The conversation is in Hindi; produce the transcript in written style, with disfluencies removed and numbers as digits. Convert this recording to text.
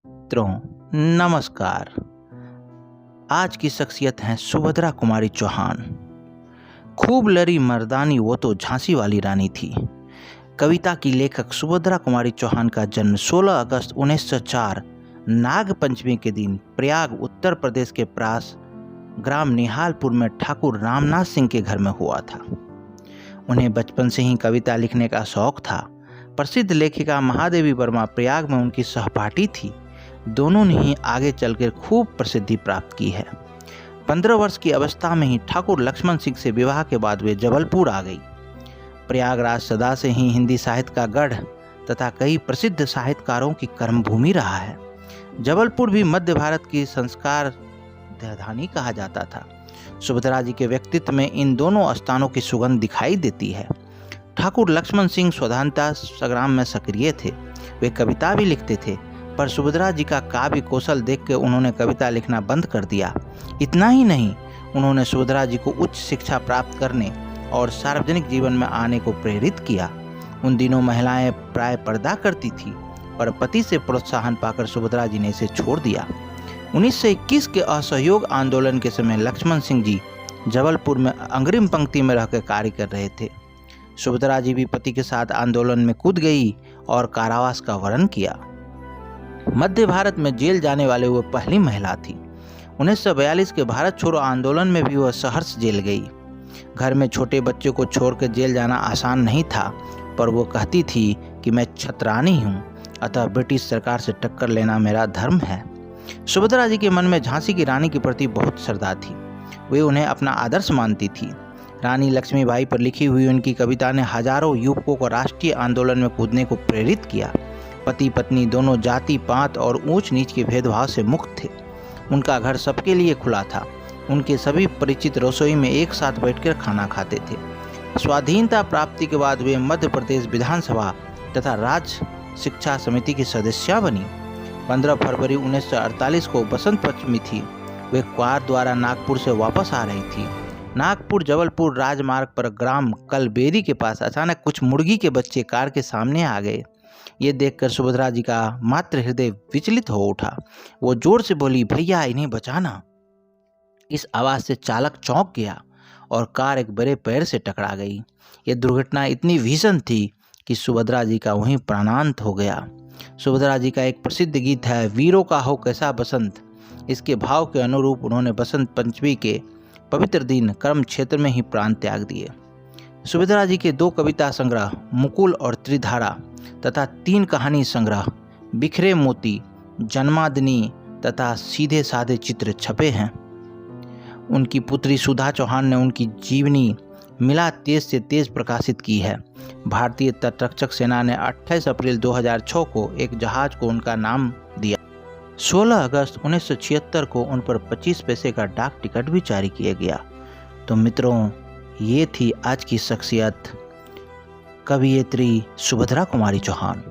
मित्रों, नमस्कार। आज की शख्सियत हैं सुभद्रा कुमारी चौहान। खूब लड़ी मर्दानी वो तो झांसी वाली रानी थी। कविता की लेखक सुभद्रा कुमारी चौहान का जन्म 16 अगस्त 1904 नाग पंचमी के दिन प्रयाग उत्तर प्रदेश के पास ग्राम निहालपुर में ठाकुर रामनाथ सिंह के घर में हुआ था। उन्हें बचपन से ही कविता लिखने का शौक था। प्रसिद्ध लेखिका महादेवी वर्मा प्रयाग में उनकी सहपाठी थी। दोनों ने ही आगे चलकर खूब प्रसिद्धि प्राप्त की है। 15 वर्ष की अवस्था में ही ठाकुर लक्ष्मण सिंह से विवाह के बाद वे जबलपुर आ गई। प्रयागराज सदा से ही हिंदी साहित्य का गढ़ तथा कई प्रसिद्ध साहित्यकारों की कर्मभूमि रहा है। जबलपुर भी मध्य भारत की संस्कार राजधानी कहा जाता था। सुभद्रा जी के व्यक्तित्व में इन दोनों स्थानों की सुगंध दिखाई देती है। ठाकुर लक्ष्मण सिंह स्वतंत्रता संग्राम में सक्रिय थे। वे कविता भी लिखते थे, पर सुभद्रा जी का काव्य कौशल देखकर उन्होंने कविता लिखना बंद कर दिया। इतना ही नहीं, उन्होंने सुभद्रा जी को उच्च शिक्षा प्राप्त करने और सार्वजनिक जीवन में आने को प्रेरित किया। उन दिनों महिलाएं प्राय पर्दा करती थी, पर पति से प्रोत्साहन पाकर सुभद्रा जी ने इसे छोड़ दिया। 1921 के असहयोग आंदोलन के समय लक्ष्मण सिंह जी जबलपुर में अग्रिम पंक्ति में रहकर कार्य कर रहे थे। सुभद्रा जी भी पति के साथ आंदोलन में कूद गई और कारावास का वर्ण किया। मध्य भारत में जेल जाने वाले वह पहली महिला थी। 1942 के भारत छोड़ो आंदोलन में भी वह सहर्ष जेल गई। घर में छोटे बच्चे को छोड़कर जेल जाना आसान नहीं था, पर वो कहती थी कि मैं छतरानी हूँ, अतः ब्रिटिश सरकार से टक्कर लेना मेरा धर्म है। सुभद्रा जी के मन में झांसी की रानी के प्रति बहुत श्रद्धा थी। वे उन्हें अपना आदर्श मानती थी। रानी लक्ष्मीबाई पर लिखी हुई उनकी कविता ने हजारों युवकों को राष्ट्रीय आंदोलन में कूदने को प्रेरित किया। पति पत्नी दोनों जाति पात और ऊंच नीच के भेदभाव से मुक्त थे। उनका घर सबके लिए खुला था। उनके सभी परिचित रसोई में एक साथ बैठकर खाना खाते थे। स्वाधीनता प्राप्ति के बाद वे मध्य प्रदेश विधानसभा तथा राज्य शिक्षा समिति की सदस्य बनी। 15 फरवरी 1948 को बसंत पंचमी थी। वे कार द्वारा नागपुर से वापस आ रही थी। नागपुर जबलपुर राजमार्ग पर ग्राम कलबेरी के पास अचानक कुछ मुर्गी के बच्चे कार के सामने आ गए। ये देखकर सुभद्रा जी का मात्र हृदय विचलित हो उठा। वो जोर से बोली, भैया इन्हें बचाना। इस आवाज से चालक चौंक गया और कार एक बड़े पेड़ से टकरा गई। ये दुर्घटना इतनी भीषण थी कि सुभद्रा जी का वहीं प्राणांत हो गया। सुभद्रा जी का एक प्रसिद्ध गीत है, वीरों का हो कैसा बसंत। इसके भाव के अनुरूप उन्होंने बसंत पंचमी के पवित्र दिन कर्म क्षेत्र में ही प्राण त्याग दिए। सुभद्रा जी के 2 कविता संग्रह मुकुल और त्रिधारा तथा 3 कहानी संग्रह बिखरे मोती, जन्मादिनी तथा सीधे साधे चित्र छपे हैं। उनकी पुत्री सुधा चौहान ने उनकी जीवनी मिला तेज से तेज प्रकाशित की है। भारतीय तटरक्षक सेना ने 28 अप्रैल 2006 को एक जहाज को उनका नाम दिया। 16 अगस्त 1976 को उन पर 25 पैसे का डाक टिकट भी जारी किया गया। तो मित्रों, ये थी आज की शख्सियत कवयित्री सुभद्रा कुमारी चौहान।